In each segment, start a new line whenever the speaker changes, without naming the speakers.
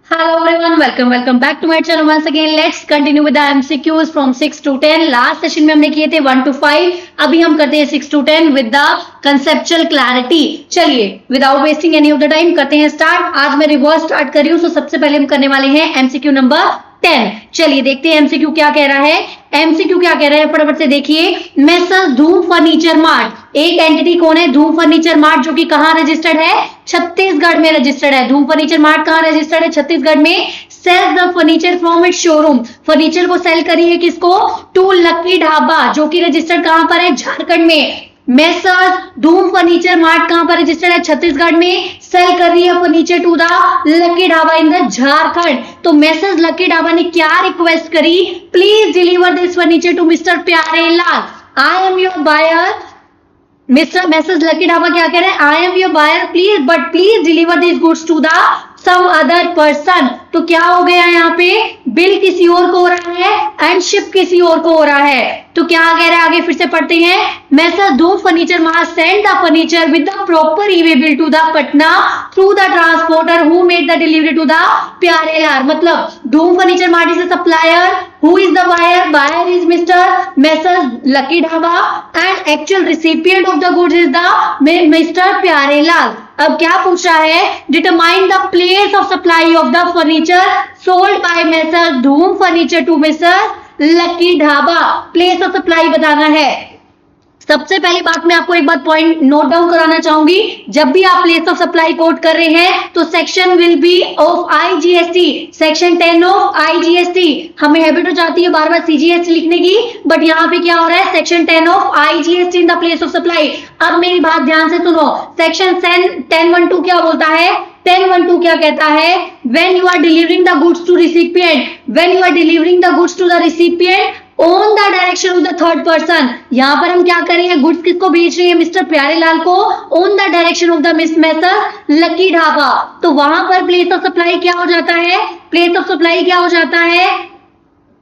Hello everyone, welcome back to my channel once again. Let's continue with the MCQs from 6 to 10. Last session में हमने किए थे 1 to 5. अभी हम करते हैं 6 to 10 with the conceptual clarity. चलिए without wasting any of the time करते हैं स्टार्ट. आज मैं रिवर्स स्टार्ट कर रही हूँ. सबसे पहले हम करने वाले हैं MCQ नंबर 10. चलिए देखते हैं MCQ क्या कह रहा है. MCQ क्या कह रहा है फटाफट से देखिए. मेसर्स धूम फर्नीचर मार्ट, एक एंटिटी कौन है? धूम फर्नीचर मार्ट, जो कि कहाँ रजिस्टर्ड है? छत्तीसगढ़ में रजिस्टर्ड है. धूम फर्नीचर मार्ट कहाँ रजिस्टर्ड है? छत्तीसगढ़ में. Sells the furniture from its showroom, furniture को सेल करी है किसको? टू लकी ढाबा, जो कि रजिस्टर्ड कहाँ पर है? झारखंड में. मेसर्स धूम फर्नीचर मार्ट कहां पर रजिस्टर्ड है? छत्तीसगढ़ में. सेल कर रही है furniture to the Lucky Dhaba in the Jharkhand. तो मेसर्स लकी ढाबा ने क्या रिक्वेस्ट करी? Please deliver this furniture to mister Pyarelal. I am your buyer. Mister Messrs Lucky Dhaba क्या कह रहे हैं? I am your buyer please, but please deliver this goods to the some other person. तो क्या हो गया यहाँ पे? बिल किसी और को हो रहा है एंड शिप किसी और को हो रहा है. तो क्या कह रहे हैं आगे फिर से पढ़ते हैं. Messrs Dhoom Furniture Mart send the furniture with the proper e way bill to the Patna through the transporter who made the delivery to the Pyarelal. मतलब Dhoom Furniture Mart is a supplier. Who is the buyer? Buyer is mister Messrs Lucky Dhaba and actual recipient of the goods is the mister Pyarelal. अब क्या पूछ रहा है? Determine the place of supply of the furniture sold bye messrs Dhoom Furniture to Messrs Lucky Dhaba. Place of supply बताना है. सबसे पहली बात मैं आपको एक बात पॉइंट नोट डाउन कराना चाहूंगी. जब भी आप प्लेस ऑफ सप्लाई कोट कर रहे हैं तो section will be of IGST, section 10 of IGST. हमें हैबिट हो जाती है बार बार सीजीएसटी लिखने की, बट यहाँ पे क्या हो रहा है? Section 10 of IGST in the place of supply. अब मेरी बात ध्यान से सुनो. सेक्शन 10(1)(2) क्या बोलता है? 10(1)(2) क्या कहता है? when you are delivering the goods to recipient, when you are delivering the goods to the recipient on the direction of the third person. यहाँ पर हम क्या कर रहे हैं? गुड्स किसको भेज रहे हैं? मिस्टर प्यारेलाल को. on the direction of the miss Messrs Lucky Dhaba. तो वहां पर प्लेस ऑफ सप्लाई क्या हो जाता है? प्लेस ऑफ सप्लाई क्या हो जाता है?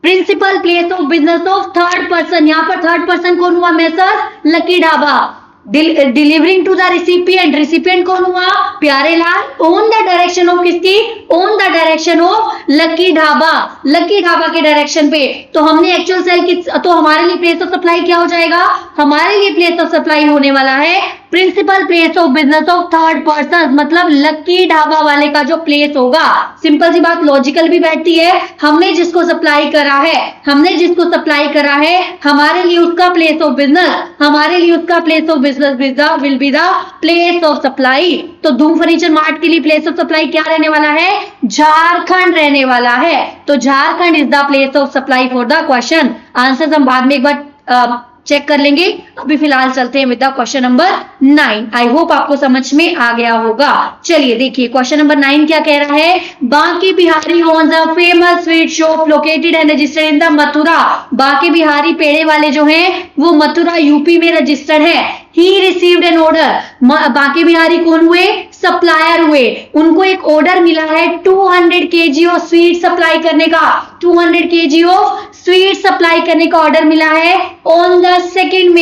Principal place of business of third person. यहाँ पर थर्ड पर्सन कौन हुआ? Messrs Lucky Dhaba. Delivering to the recipient, recipient कौन हुआ? Pyarelal. On the direction of किसकी? On the direction of Lucky Dhaba, Lucky Dhaba के डायरेक्शन पे. तो हमने एक्चुअल सेल की, तो हमारे लिए प्लेस ऑफ सप्लाई क्या हो जाएगा? हमारे लिए प्लेस ऑफ सप्लाई होने वाला है principal place of business of third person, मतलब लकी ढाबा वाले का जो प्लेस होगा. सिंपल सी बात, लॉजिकल भी बैठती है. हमने जिसको सप्लाई करा है, हमने जिसको सप्लाई करा है, हमारे लिए उसका प्लेस ऑफ बिजनेस, हमारे लिए उसका place of business will be the place of supply. तो धूम फर्नीचर मार्ट के लिए प्लेस ऑफ सप्लाई क्या रहने वाला है? झारखंड रहने वाला है. तो Jharkhand is the place of supply for the question. Answer हम बाद में एक बार चेक कर लेंगे. अभी फिलहाल चलते हैं with the question number 9. I hope आपको समझ में आ गया होगा. चलिए देखिए क्वेश्चन नंबर 9 क्या कह रहा है. Banke Bihari owns a famous sweet shop located and registered in the Mathura. Banke Bihari पेड़े वाले जो हैं वो मथुरा यूपी में रजिस्टर्ड है. He received an order. Banke Bihari कौन हुए? सप्लायर हुए. उनको एक ऑर्डर मिला है 200 kg ऑफ स्वीट सप्लाई करने का. 200 kg ऑफ स्वीट सप्लाई करने का ऑर्डर मिला है ऑन द सेकेंड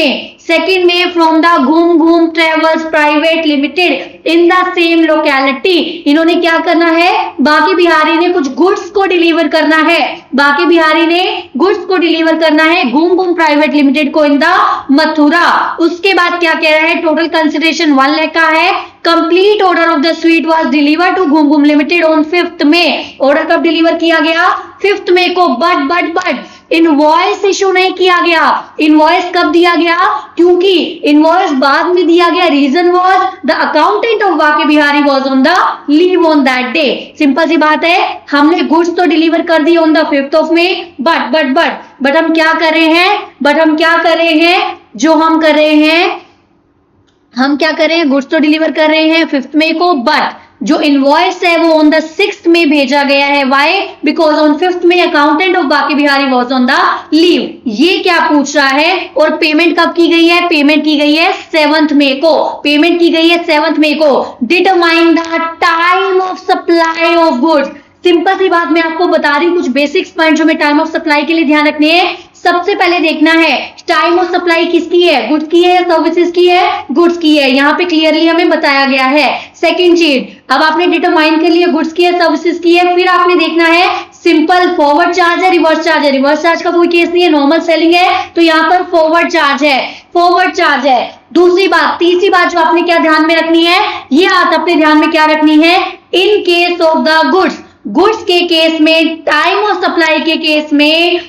में फ्रॉम द घूम घूम travels private limited in the same locality. इन्होंने क्या करना है? बांके बिहारी ने कुछ गुड्स को डिलीवर करना है. बांके बिहारी ने गुड्स को डिलीवर करना है घूम घूम प्राइवेट लिमिटेड को इन द मथुरा. उसके बाद क्या कह रहा है? टोटल कंसिडरेशन 1 लाख का है. Complete order of the sweet was delivered to Ghoom Ghoom limited on 5th में. ऑर्डर कब डिलीवर किया गया? 5th मई को. बट इनवॉइस इशू नहीं किया गया. इनवॉइस कब दिया गया? क्योंकि इनवॉइस बाद में दिया गया. Reason was the accountant of Banke Bihari was on the leave on that day. Simple सी बात है. हमने गुड्स तो डिलीवर कर दी on the 5th of May, but हम क्या कर रहे हैं? जो हम कर रहे हैं, हम क्या कर रहे हैं? गुड्स तो डिलीवर कर रहे हैं 5th मई को, बट जो इनवॉइस है वो ऑन द 6th में भेजा गया है. वाई? बिकॉज ऑन 5th में accountant of Banke Bihari was on the leave. ये क्या पूछ रहा है? और पेमेंट कब की गई है? पेमेंट की गई है 7th मई को. पेमेंट की गई है 7th मई को. Determine the time of supply of goods. Simple सी बात मैं आपको बता रही हूँ, कुछ बेसिक्स पॉइंट जो मैं टाइम ऑफ सप्लाई के लिए ध्यान रखने हैं. सबसे पहले देखना है टाइम ऑफ सप्लाई किसकी है, गुड्स की है या सर्विसेज की है, गुड्स की है, यहाँ पे क्लियरली हमें बताया गया है। सेकंड चीज, अब आपने डिटरमाइन कर लिया गुड्स की है सर्विसेज की है, फिर आपने देखना है सिंपल फॉरवर्ड चार्ज है रिवर्स चार्ज है, रिवर्स चार्ज का कोई केस नहीं है, नॉर्मल सेलिंग है, तो यहाँ पर फॉरवर्ड चार्ज है, फॉरवर्ड चार्ज है। दूसरी बात, तीसरी बात जो आपने क्या ध्यान में रखनी है, ये बात अपने ध्यान में क्या रखनी है, in case of the goods, goods के केस में, टाइम ऑफ सप्लाई के केस में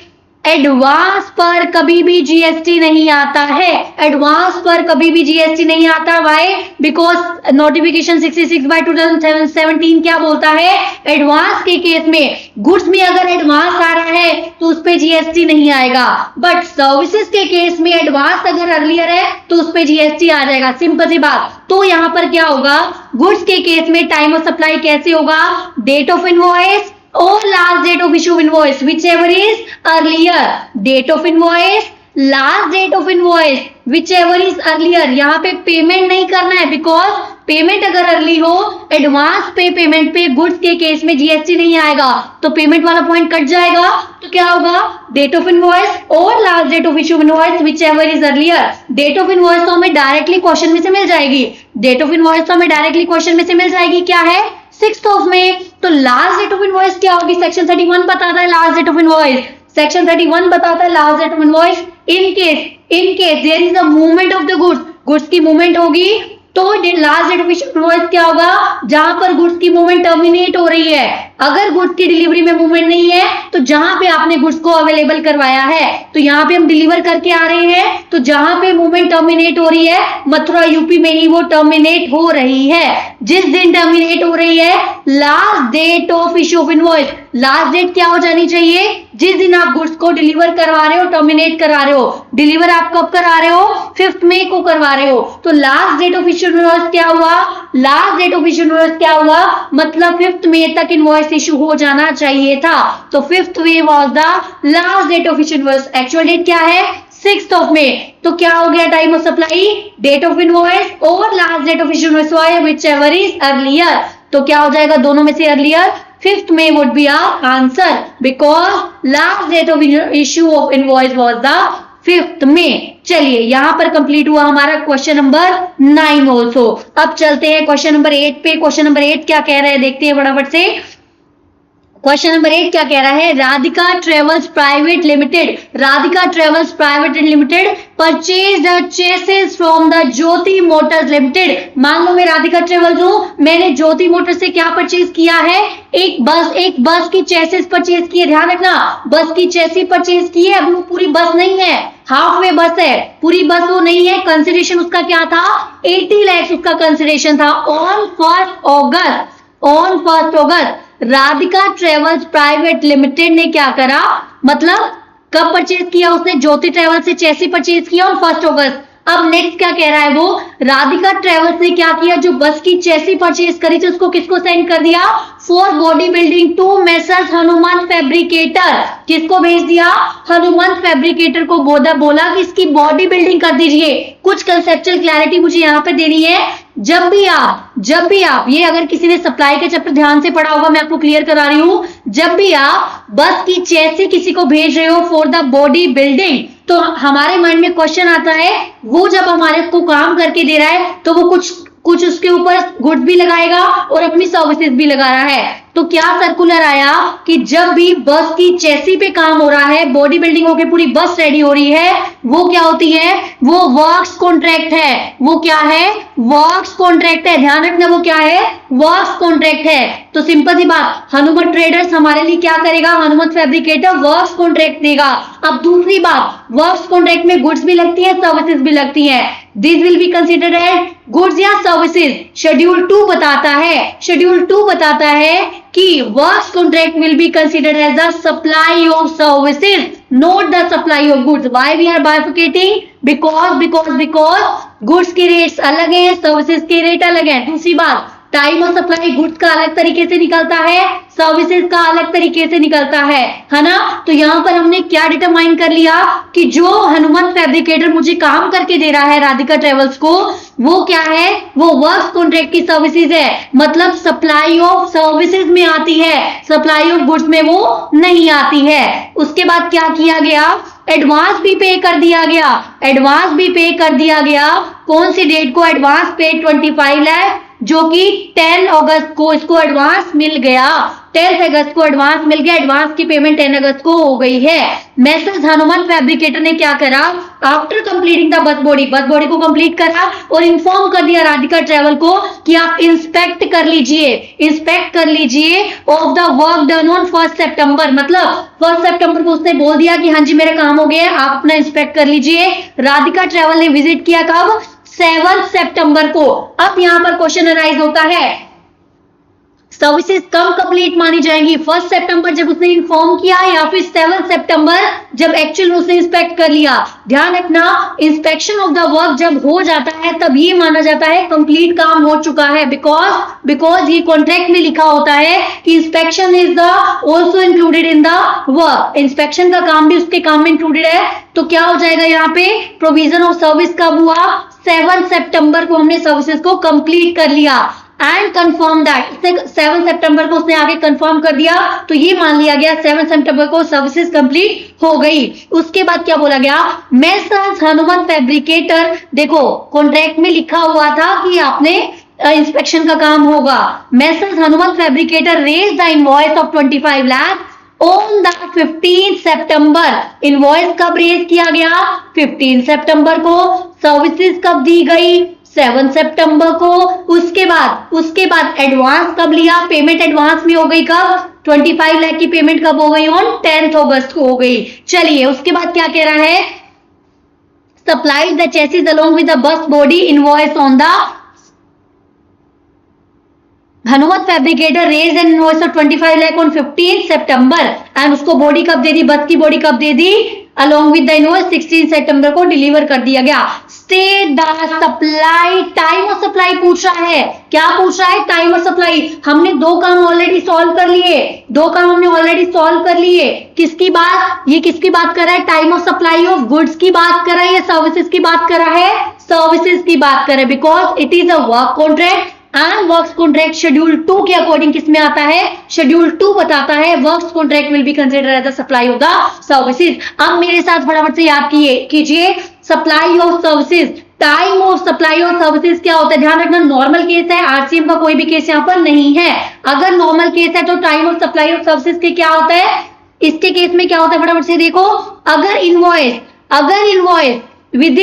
एडवांस पर कभी भी जीएसटी नहीं आता है, एडवांस पर कभी भी जीएसटी नहीं आता। व्हाई? बिकॉज नोटिफिकेशन 66/2017 क्या बोलता है, एडवांस के केस में, गुड्स में अगर एडवांस आ रहा है तो उस पे जीएसटी नहीं आएगा, बट सर्विसेज के केस में एडवांस अगर अर्लियर है तो उस पे जीएसटी आ जाएगा, सिंपल सी बात। तो यहाँ पर क्या होगा, गुड्स के केस में टाइम ऑफ सप्लाई कैसे होगा, date of invoice or last date of issue of invoice, whichever is earlier, date of invoice, last date of invoice, whichever is earlier। यहाँ पे पेमेंट नहीं करना है, बिकॉज पेमेंट अगर अर्ली हो, एडवांस पे पेमेंट पे गुड्स के केस में जीएसटी नहीं आएगा, तो पेमेंट वाला पॉइंट कट जाएगा, तो क्या होगा, डेट ऑफ इनवॉइस और last date of issue of invoice, whichever is earlier। Date of invoice तो हमें डायरेक्टली क्वेश्चन में से मिल जाएगी, डेट ऑफ इनवॉइस तो हमें डायरेक्टली क्वेश्चन में से मिल जाएगी, क्या है 6th ऑफ में। तो लास्ट डेट ऑफ इनवॉइस क्या होगी, सेक्शन 31 बताता है last date of invoice, section 31 बताता है last date of invoice. In case there is a movement of the goods, goods की मूवमेंट होगी तो last date of issue of invoice क्या होगा, जहां पर गुड्स की मूवमेंट टर्मिनेट हो रही है। अगर गुड्स की डिलीवरी में मूवमेंट नहीं है तो जहां पे आपने गुड्स को अवेलेबल करवाया है, तो यहाँ पे हम डिलीवर करके आ रहे हैं, तो जहां पे मूवमेंट टर्मिनेट हो रही है, मथुरा यूपी में ही वो टर्मिनेट हो रही है। जिस दिन टर्मिनेट हो रही है, last date of issue of invoice, last date क्या हो जानी चाहिए, जिस दिन आप गुड्स को डिलीवर करवा रहे हो, टर्मिनेट करा रहे हो। डिलीवर आप कब करा रहे हो, 5 मई को करवा रहे हो, तो last date of issue invoice क्या हुआ, last date of issue invoice क्या हुआ, मतलब 5 मई तक इनवॉइस इश्यू हो जाना चाहिए था, तो 5th May was the last date of issue invoice. Actual date क्या है, 6th ऑफ मई। तो क्या हो गया time of supply, date of invoice और last date of issue invoice, whichever is earlier. तो क्या हो जाएगा दोनों में से earlier, 5th May would be our answer because last date of issue of invoice was the 5th May। चलिए यहाँ पर कंप्लीट हुआ हमारा क्वेश्चन नंबर 9 ऑल्सो। अब चलते हैं क्वेश्चन नंबर 8 पे। क्वेश्चन नंबर 8 क्या कह रहा है देखते हैं फटाफट से। क्वेश्चन नंबर 8 क्या कह रहा है, Radhika travels private limited, Radhika travels private limited purchase the chases from the Jyoti Motors limited. मान लो मैं राधिका ट्रेवल्स हूं, मैंने ज्योति मोटर्स से क्या परचेज किया है, एक बस की चेसिस परचेज की है। ध्यान रखना, बस की चेसिस परचेज की है, अभी वो पूरी बस नहीं है, हाफ वे बस है, पूरी बस वो नहीं है। कंसिडरेशन उसका क्या था, 80 लाख उसका कंसिडरेशन था on 1 August. Radhika travels private limited ने क्या करा, मतलब कब परचेज किया उसने, ज्योति ट्रेवल से चेसी परचेज किया ऑन 1 अगस्त। अब नेक्स्ट क्या कह रहा है वो, राधिका ट्रेवल्स ने क्या किया, जो बस की चेसी परचेज करी थी उसको किसको सेंड कर दिया, for body building to Messrs Hanumant fabricator. किसको भेज दिया, हनुमंत फैब्रिकेटर को बोला कि इसकी बॉडी बिल्डिंग कर दीजिए। कुछ कंसेप्चुअल क्लैरिटी मुझे यहाँ पे देनी है। जब भी आप ये अगर किसी ने सप्लाई का चैप्टर ध्यान से पढ़ा होगा, मैं आपको क्लियर करा रही हूं, जब भी आप बस की चेसी किसी को भेज रहे हो फॉर द बॉडी बिल्डिंग, तो हमारे माइंड में क्वेश्चन आता है, वो जब हमारे को काम करके दे रहा है तो वो कुछ उसके ऊपर गुड्स भी लगाएगा और अपनी सर्विसेज भी लगा रहा है। तो क्या सर्कुलर आया कि जब भी बस की चेसी पे काम हो रहा है, बॉडी बिल्डिंग होके पूरी बस रेडी हो रही है, वो क्या होती है, वो वर्क्स कॉन्ट्रैक्ट है। वो क्या है, वर्क्स कॉन्ट्रैक्ट है। ध्यान रखना, वो क्या है, वर्क्स कॉन्ट्रैक्ट है। तो सिंपल सी बात, हनुमत ट्रेडर्स हमारे लिए क्या करेगा, हनुमत फैब्रिकेटर वर्क्स कॉन्ट्रैक्ट देगा। अब दूसरी बात, वर्क्स कॉन्ट्रैक्ट में गुड्स भी लगती है, सर्विसेज भी लगती है। This will be considered as goods या सर्विसेज। शेड्यूल 2 बताता है कि works contract will be considered as the supply of services, not the supply of goods. Why we are bifurcating, because goods के रेट्स अलग हैं, सर्विसेज के rate अलग हैं। दूसरी बात, टाइम ऑफ सप्लाई गुड्स का अलग तरीके से निकलता है, सर्विसेज का अलग तरीके से निकलता है ना। तो यहाँ पर हमने क्या डिटरमाइन कर लिया कि जो हनुमत फैब्रिकेटर मुझे काम करके दे रहा है राधिका ट्रेवल्स को, वो क्या है, वो वर्क्स कॉन्ट्रैक्ट की सर्विसेज है, मतलब सप्लाई ऑफ सर्विसेज में आती है, सप्लाई ऑफ गुड्स में वो नहीं आती है। उसके बाद क्या किया गया, एडवांस भी पे कर दिया गया, एडवांस भी पे कर दिया गया। कौन सी डेट को एडवांस पे 25 लाख, जो कि 10 अगस्त को इसको एडवांस मिल गया, 10 अगस्त को एडवांस मिल गया। एडवांस की पेमेंट 10 अगस्त को हो गई है। मैसेज हनुमान फैब्रिकेटर ने क्या करा, after completing the bus body को कंप्लीट करा और इन्फॉर्म कर दिया राधिका ट्रेवल को कि आप इंस्पेक्ट कर लीजिए of the work done on 1 सितंबर। मतलब 1 सितंबर को उसने बोल दिया कि हाँ जी मेरा काम हो गया, आप अपना इंस्पेक्ट कर लीजिए। राधिका ट्रेवल ने विजिट किया कब, 7 सितंबर को। अब यहां पर क्वेश्चन अराइज होता है, सर्विसेज कब कंप्लीट मानी जाएंगी, 1 सितंबर जब उसने इन्फॉर्म किया या फिर 7 सितंबर जब एक्चुअल उसने इंस्पेक्ट कर लिया। ध्यान रखना, इंस्पेक्शन ऑफ द वर्क जब हो जाता है तब ये माना जाता है कंप्लीट काम हो चुका है, बिकॉज ये कॉन्ट्रैक्ट में लिखा होता है कि inspection is the also included in the work. Inspection का काम भी उसके काम में इंक्लूडेड है। तो क्या हो जाएगा यहाँ पे, प्रोविजन ऑफ सर्विस कब हुआ, 7 सितंबर को हमने सर्विसेज को कंप्लीट कर लिया एंड कंफर्म दैट। 7 सितंबर को उसने आगे कंफर्म कर दिया, तो ये मान लिया गया 7 सितंबर को सर्विसेज कंप्लीट हो गई। उसके बाद क्या बोला गया, मैसेज हनुमान फैब्रिकेटर, देखो कॉन्ट्रैक्ट में लिखा हुआ था कि आपने इंस्पेक्शन का काम होगा। Messrs Hanuman fabricator raise the invoice of 25 lakh on the 15 September. Invoice कब रेज किया गया, 15 सितंबर को। सर्विसेज कब दी गई, 7 सितंबर को। उसके बाद एडवांस कब लिया, पेमेंट एडवांस में हो गई कब, 25 लाख की पेमेंट कब हो गई, ऑन 10 अगस्त को हो गई। चलिए उसके बाद क्या कह रहा है, supplied the chassis along with the bus body invoice on the Hanumat fabricator raise an invoice of 25 lakh on 15 September and उसको बॉडी कब दे दी, बस की बॉडी कब दे दी, along with the invoice 16 September को डिलीवर कर दिया गया। State the supply, time of supply पूछ रहा है। क्या पूछ रहा है, टाइम ऑफ सप्लाई। हमने दो काम ऑलरेडी सॉल्व कर लिए, किसकी बात, ये किसकी बात कर रहा है, time of supply of goods की बात कर रहा है या सर्विसेज की बात कर रहा है, सर्विसेज की बात कर रहा है, because it is a work contract and works contract schedule 2 के अकॉर्डिंग किसमें आता है, शेड्यूल 2 बताता है works contract will be considered as the supply of the services. अब मेरे साथ फटाफट से याद कीजिए supply of services, time of supply of services क्या होता है। ध्यान रखना, नॉर्मल केस है, आरसीएम का कोई भी केस यहाँ पर नहीं है। अगर नॉर्मल केस है तो time of supply of services के क्या होता है, इसके केस में क्या होता है फटाफट से देखो, अगर invoice with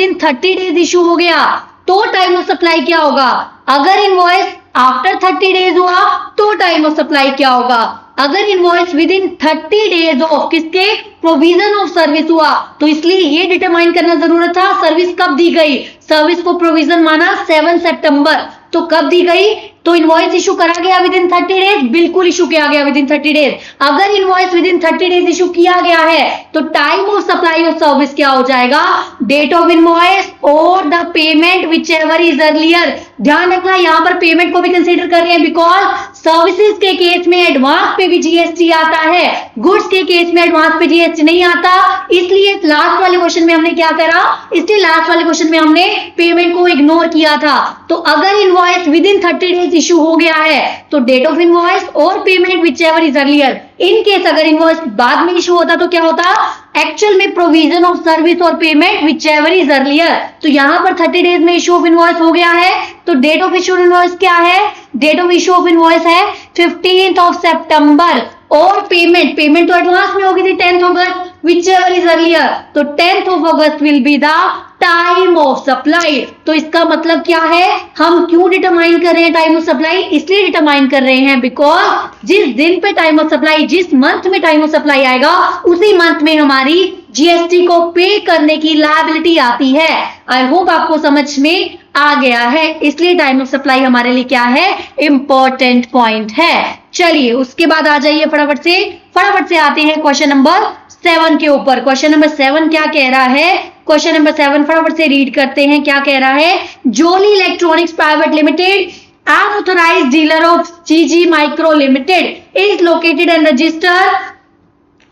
in 30 days issue हो गया तो टाइम ऑफ सप्लाई क्या होगा, अगर इनवॉइस आफ्टर 30 डेज हुआ तो टाइम ऑफ सप्लाई क्या होगा, अगर invoice with in 30 days of किसके, प्रोविजन ऑफ सर्विस हुआ। तो इसलिए ये डिटरमाइन करना जरूरत था सर्विस कब दी गई, सर्विस को प्रोविजन माना 7 सितंबर, तो कब दी गई, तो इनवॉइस इशू करा गया विद इन 30 डेज, बिल्कुल इशू किया गया विद इन 30 डेज। अगर invoice with in 30 days issue किया गया है तो time of supply of service क्या हो जाएगा, डेट ऑफ इनवॉइस और the payment which ever is earlier. ध्यान रखना यहाँ पर पेमेंट को भी कंसीडर कर रहे हैं, बिकॉज सर्विसेज के केस में एडवांस पे भी जीएसटी आता है, गुड्स के केस में एडवांस पे जीएसटी नहीं आता। इसलिए लास्ट वाले क्वेश्चन में हमने क्या करा, इसलिए लास्ट वाले क्वेश्चन में हमने पेमेंट को इग्नोर किया था। तो अगर invoice with in 30 days issue हो गया है तो डेट ऑफ इनवॉइस और payment which ever is earlier. In case अगर इनवॉइस बाद में इशू होता तो क्या होता, एक्चुअल में प्रोविजन ऑफ सर्विस और payment which ever is earlier. तो यहां पर 30 डेज में इशू ऑफ इनवॉइस हो गया है, तो डेट ऑफ इशू इनवॉइस क्या है, date of issue of invoice है 15 सितंबर और पेमेंट तो एडवांस में होगी थी 10 अगस्त, विच एवर इज अर्लियर, तो 10 August will be the time of supply. तो इसका मतलब क्या है, हम क्यों डिटरमाइन कर रहे हैं टाइम ऑफ सप्लाई, इसलिए डिटरमाइन कर रहे हैं बिकॉज जिस दिन पे टाइम ऑफ सप्लाई, जिस मंथ में टाइम ऑफ सप्लाई आएगा उसी मंथ में हमारी जीएसटी को पे करने की लायबिलिटी आती है। आई होप आपको समझ में आ गया है, इसलिए टाइम ऑफ सप्लाई हमारे लिए क्या है, इंपॉर्टेंट पॉइंट है। चलिए उसके बाद आ जाइए फटाफट से आते हैं क्वेश्चन नंबर 7 के ऊपर। क्वेश्चन नंबर 7 क्या कह रहा है, क्वेश्चन नंबर 7 फटाफट से रीड करते हैं। क्या कह रहा है, Jolly electronics private limited unauthorised dealer of GG micro limited is located and registered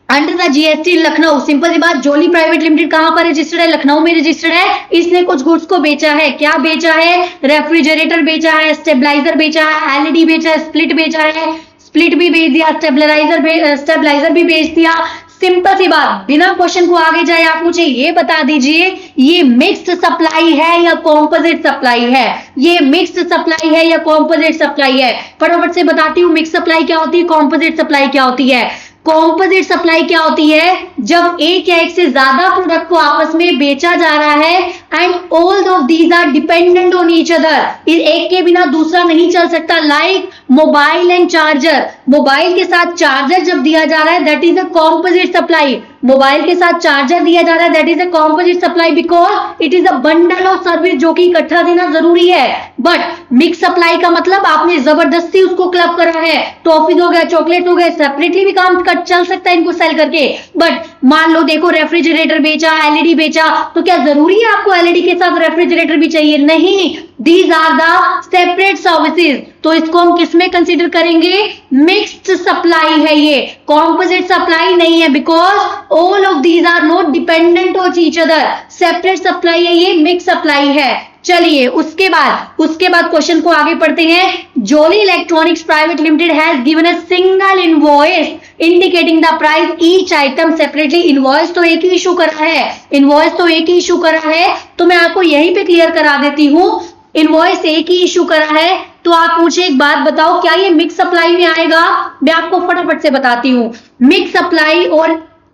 under the GST Lucknow. Simple सी बात, जोली प्राइवेट लिमिटेड कहां पर रजिस्टर्ड है, लखनऊ में रजिस्टर्ड है। इसने कुछ गुड्स को बेचा है, क्या बेचा है, रेफ्रिजरेटर बेचा है, स्टेबलाइजर बेचा है, एलईडी बेचा है, स्प्लिट बेचा है, स्प्लिट भी बेच दिया, स्टेबलाइजर भी बेच दिया, सिंपल सी बात, बिना क्वेश्चन को आगे जाए आप मुझे ये बता दीजिए ये मिक्स्ड सप्लाई है या कॉम्पोजिट सप्लाई है, ये मिक्स्ड सप्लाई है या कॉम्पोजिट सप्लाई है। फटाफट से बताती हूँ मिक्स सप्लाई क्या होती है, कॉम्पोजिट सप्लाई क्या होती है। कॉम्पोजिट सप्लाई क्या होती है, जब एक या एक से ज्यादा प्रोडक्ट को आपस में बेचा जा रहा है and all of these are dependent on each other, एक के बिना दूसरा नहीं चल सकता। Like mobile and charger, mobile के साथ चार्जर जब दिया जा रहा है that is a composite supply, mobile के साथ चार्जर दिया जा रहा है that is a composite supply because it is a bundle of service जो कि इकट्ठा देना जरूरी है। बट मिक्स सप्लाई का मतलब आपने जबरदस्ती उसको क्लब करा है, टॉफीज हो गए, चॉकलेट हो गए, सेपरेटली भी काम चल सकता है इनको सेल करके। बट मान लो देखो रेफ्रिजरेटर बेचा, एलईडी बेचा, तो क्या जरूरी है आपको एलईडी के साथ रेफ्रिजरेटर भी चाहिए? नहीं, these are the separate services. तो इसको हम किसमें कंसीडर करेंगे, मिक्स्ड सप्लाई है ये, कॉम्पोजिट सप्लाई नहीं है because all of these are not dependent on each other, separate supply है ये, मिक्स सप्लाई है। चलिए उसके बाद क्वेश्चन को आगे पढ़ते हैं। Jolly electronics private limited has given a single invoice indicating the price each item separately. Invoice तो एक ही इशू करा है, इनवॉइस तो एक ही इशू करा है, तो मैं आपको यहीं पे क्लियर करा देती हूँ। इनवॉइस एक ही इशू करा है, तो आप मुझे एक बात बताओ क्या ये मिक्स सप्लाई में आएगा? मैं आपको फटाफट से बताती हूँ। मिक्स सप्लाई और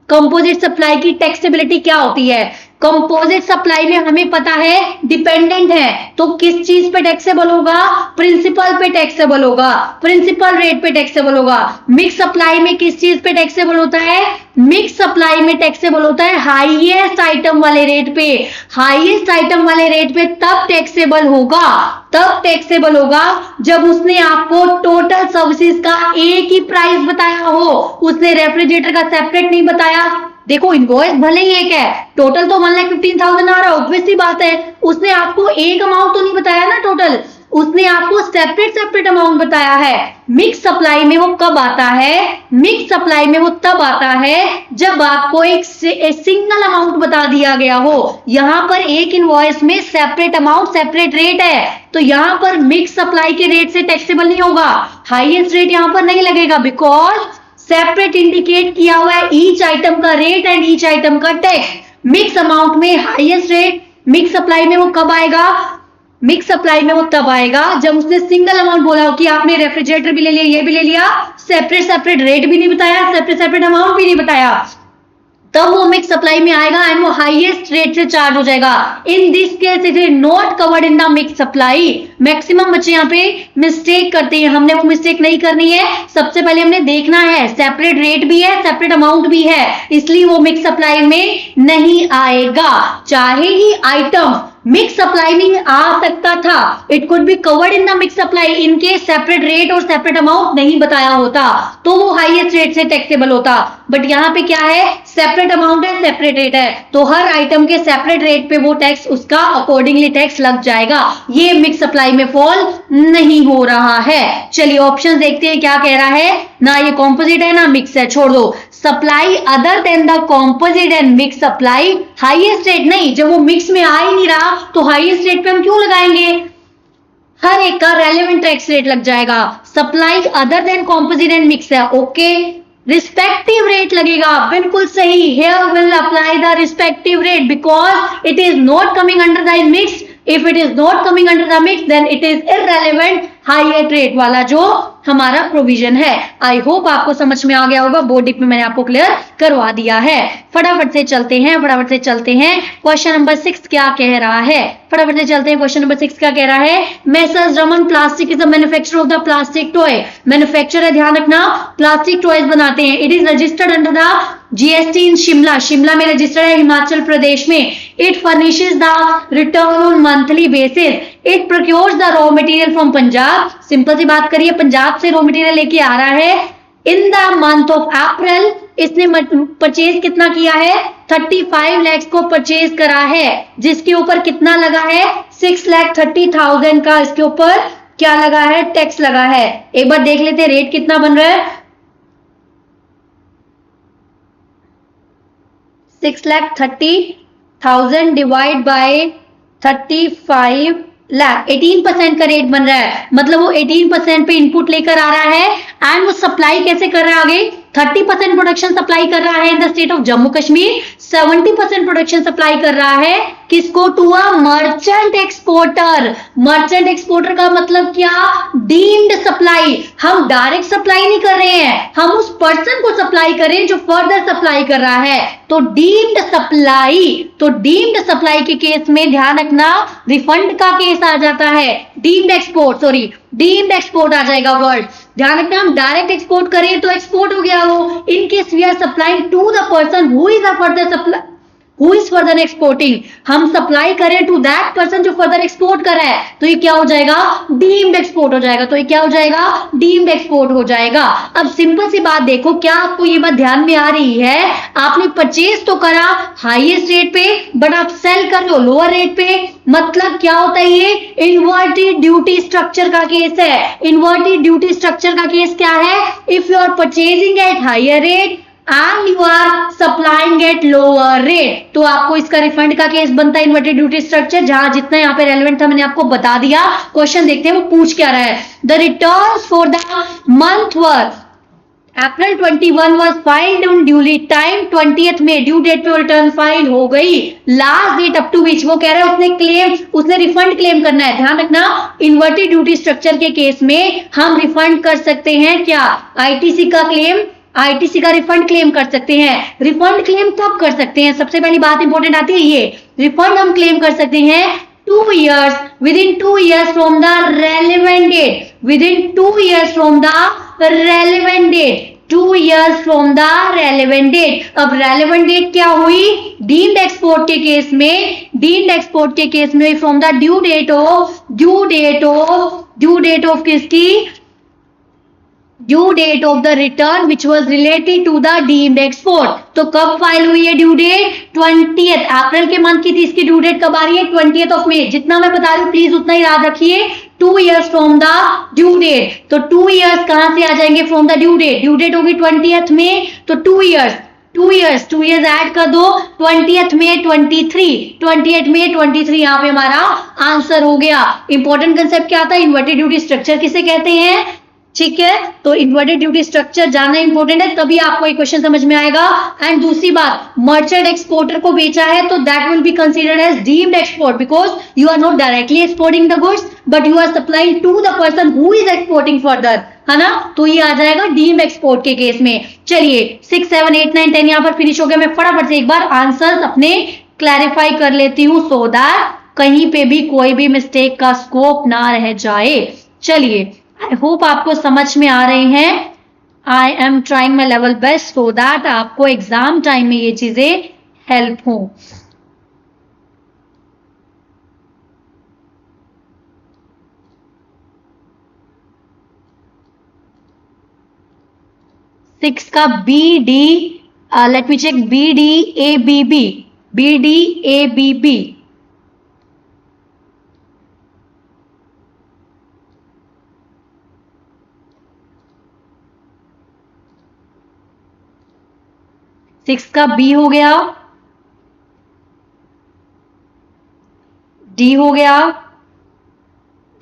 कंपोजिट सप्लाई की टैक्सेबिलिटी क्या होती है। कंपोजिट सप्लाई में हमें पता है डिपेंडेंट है, तो किस चीज पे टैक्सेबल होगा, प्रिंसिपल पे टैक्सेबल होगा, प्रिंसिपल रेट पे टैक्सेबल होगा। मिक्स सप्लाई में किस चीज पे टैक्सेबल होता है, मिक्स सप्लाई में टैक्सेबल होता है हाईएस्ट आइटम वाले रेट पे, हाईएस्ट आइटम वाले रेट पे तब टैक्सेबल होगा, तब टैक्सेबल होगा जब उसने आपको टोटल सर्विसेज का एक ही प्राइस बताया हो, उसने रेफ्रिजरेटर का सेपरेट नहीं बताया। देखो इनवॉइस भले ही एक है, टोटल तो 1,15,000 आ रहा है, ऑब्वियस सी बात है, उसने आपको एक अमाउंट तो नहीं बताया ना टोटल, उसने आपको सेपरेट अमाउंट बताया है। मिक्स सप्लाई में वो कब आता है, मिक्स सप्लाई में वो तब आता है जब आपको एक सिंगल अमाउंट बता दिया गया हो। यहां पर एक इनवॉइस में सेपरेट अमाउंट सेपरेट रेट है, तो यहां पर मिक्स सप्लाई के रेट से टैक्सेबल नहीं होगा, हाईएस्ट रेट यहां पर नहीं लगेगा बिकॉज सेपरेट इंडिकेट किया हुआ है ईच आइटम का रेट एंड ईच आइटम का टैक्स। मिक्स अमाउंट में हाईएस्ट रेट, मिक्स सप्लाई में वो कब आएगा, मिक्स सप्लाई में वो तब आएगा जब उसने सिंगल अमाउंट बोला हो कि आपने रेफ्रिजरेटर भी ले लिया, ये भी ले लिया, सेपरेट रेट भी नहीं बताया, सेपरेट अमाउंट भी नहीं बताया, तब वो मिक्स सप्लाई में आएगा एंड वो हाईएस्ट रेट से चार्ज हो जाएगा। In this case it is not covered in the mix supply. Maximum बच्चे यहाँ पे मिस्टेक करते हैं, हमने वो मिस्टेक नहीं करनी है। सबसे पहले हमने देखना है सेपरेट रेट भी है, सेपरेट अमाउंट भी है, इसलिए वो मिक्स सप्लाई में नहीं आएगा। चाहे ही आइटम मिक्स सप्लाई में आ सकता था, it could be covered in the mix supply in case separate rate और सेपरेट अमाउंट नहीं बताया होता, तो वो हाईएस्ट रेट से टैक्सेबल होता। बट यहाँ पे क्या है, सेपरेट अमाउंट है, सेपरेट रेट है, तो हर आइटम के सेपरेट रेट पे वो टैक्स उसका अकॉर्डिंगली टैक्स लग जाएगा। ये मिक्स सप्लाई में फॉल नहीं हो रहा है। चलिए ऑप्शन देखते हैं क्या कह रहा है। ना ये कॉम्पोजिट है ना मिक्स है, छोड़ दो। Supply other then the composite and mix supply highest rate नहीं, जब वो मिक्स में आ ही नहीं रहा तो हाईएस्ट रेट पे हम क्यों लगाएंगे, हर एक का रेलेवेंट टैक्स रेट लग जाएगा। Supply other than composite and mix है, ओके, रिस्पेक्टिव रेट लगेगा, बिल्कुल सही। Here will apply the respective rate because it is not coming under the mix. If it is not coming under the mix then it is irrelevant highest rate वाला जो हमारा provision है। आई hope आपको समझ में आ गया होगा, बोर्ड डिप में मैंने आपको क्लियर करवा दिया है। फटाफट से चलते हैं क्वेश्चन नंबर 6 क्या कह रहा है। फटाफट से चलते हैं क्वेश्चन नंबर 6 क्या कह रहा है। Messrs Raman plastic is the manufacturer of the plastic toy. Manufacturer है, ध्यान रखना, प्लास्टिक टॉयज बनाते हैं। It is registered under the GST in Shimla, Shimla में रजिस्टर्ड है, हिमाचल प्रदेश में। It furnishes the return on monthly basis. It procures the raw material from Punjab. Simple सी बात करिए, पंजाब से रॉ मटेरियल लेके आ रहा है। In the month of April इसने परचेज कितना किया है, 35 लाख को परचेज करा है, जिसके ऊपर कितना लगा है, 6,30,000 का इसके ऊपर क्या लगा है, टैक्स लगा है। एक बार देख लेते हैं रेट कितना बन रहा है। 6,30,000 डिवाइड बाय 35 लाख, 18% का रेट बन रहा है। मतलब वो 18% पे इनपुट लेकर आ रहा है एंड वो सप्लाई कैसे कर रहा है आगे, 30% प्रोडक्शन सप्लाई कर रहा है in the state of Jammu Kashmir, 70% production supply कर रहा है किसको? To a merchant exporter. Merchant exporter का मतलब क्या? Deemed supply. हम डायरेक्ट सप्लाई नहीं कर रहे हैं, हम उस पर्सन को सप्लाई कर रहे हैं जो फर्दर सप्लाई कर रहा है, तो डीम्ड सप्लाई। तो डीम्ड सप्लाई के केस में ध्यान रखना रिफंड का केस आ जाता है, deemed export, sorry deemed export आ जाएगा वर्ड। ध्यान रखना हम डायरेक्ट एक्सपोर्ट करें तो एक्सपोर्ट हो गया वो। In case we are supplying to the person who is further exporting, हम सप्लाई करें टू दैट पर्सन जो फर्दर एक्सपोर्ट कर रहा है, तो ये क्या हो जाएगा? डीम्ड एक्सपोर्ट हो जाएगा। तो ये क्या हो जाएगा? डीम्ड एक्सपोर्ट हो जाएगा। अब सिंपल सी बात देखो, क्या आपको ये बात ध्यान में आ रही है? आपने परचेज तो करा हाईएस्ट रेट पे, बट आप सेल कर रहे हो लोअर रेट पे। मतलब क्या होता है? ये इन्वर्टेड ड्यूटी स्ट्रक्चर का केस है। इन्वर्टेड ड्यूटी स्ट्रक्चर का केस क्या है? If you are purchasing at higher rate and you are supplying at lower rate, तो आपको इसका रिफंड का केस बनता है इन्वर्टेड ड्यूटी स्ट्रक्चर। जहां जितना यहाँ पे रेलेवेंट था मैंने आपको बता दिया। क्वेश्चन देखते हैं वो पूछ क्या रहा है। The returns for the month were April 21 was filed on duly time 20th में ड्यू डेट पे रिटर्न फाइल हो गई। लास्ट डेट अप टू विच वो कह रहा है उसने रिफंड क्लेम करना है। ध्यान रखना इन्वर्टेड ड्यूटी स्ट्रक्चर के केस में हम रिफंड कर सकते हैं क्या? आईटीसी का क्लेम, आईटीसी का रिफंड क्लेम कर सकते हैं। रिफंड क्लेम कब कर सकते हैं? सबसे पहली बात इंपॉर्टेंट आती है ये, रिफंड हम क्लेम कर सकते हैं 2 years, within 2 years from the relevant date, within 2 years from the relevant date, 2 years from the relevant date। अब relevant date क्या हुई? डीम्ड एक्सपोर्ट के केस में, डीम्ड एक्सपोर्ट के केस में from the due date of किसकी? Due date of the return which was related to the deemed export. तो कब फाइल हुई है ड्यू डेट? 20th अप्रैल के मंथ की थी, इसकी ड्यू डेट कब आ रही है? 20th of May. जितना मैं बता रही हूँ प्लीज उतना ही याद रखिए। 2 years from the due date, तो 2 years कहां से आ जाएंगे? From the due date. Due date होगी 20th में, तो 2 years ऐड कर दो। 20th में 23 यहाँ पे हमारा आंसर हो गया। इंपॉर्टेंट कंसेप्ट क्या था? इन्वर्टेड ड्यूटी स्ट्रक्चर किसे कहते हैं? ठीक है, तो इन्वर्टेड ड्यूटी स्ट्रक्चर जानना इंपॉर्टेंट है, तभी आपको एक क्वेश्चन समझ में आएगा। एंड दूसरी बात, मर्चेंट एक्सपोर्टर को बेचा है तो that will be considered as deemed export because you are not directly exporting the goods but you are supplying to the person who is exporting further, है ना? तो ये आ जाएगा डीम्ड एक्सपोर्ट के केस में। चलिए 6, 7, 8, 9, 10 यहाँ पर फिनिश हो गया। मैं फटाफट से एक बार आंसर अपने क्लैरिफाई कर लेती हूँ सो दैट कहीं पे भी कोई भी मिस्टेक का स्कोप ना रह जाए। चलिए आई होप आपको समझ में आ रहे हैं। I am trying my level best so that आपको एग्जाम टाइम में ये चीजें हेल्प हो। सिक्स का B D, let me check, B D A B B, B D A B B, six का बी हो गया, डी हो गया,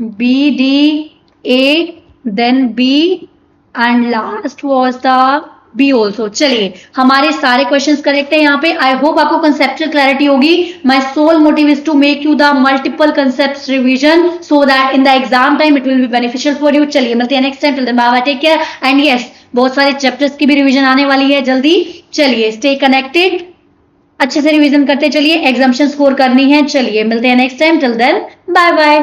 B D A, then B and last was the B also. चलिए हमारे सारे क्वेश्चंस करेक्ट है यहाँ पे। आई होप आपको कंसेप्चुअल क्लैरिटी होगी। माई sole motive is to make you the multiple concept revision so that in the exam time it will be beneficial for you. चलिए मिलते हैं next time, till then bye bye, take care and yes बहुत सारे chapters की भी revision आने वाली है जल्दी। चलिए स्टे कनेक्टेड, अच्छे से रिवीजन करते चलिए, एग्जाम्शन स्कोर करनी है। चलिए मिलते हैं next time, till then bye bye.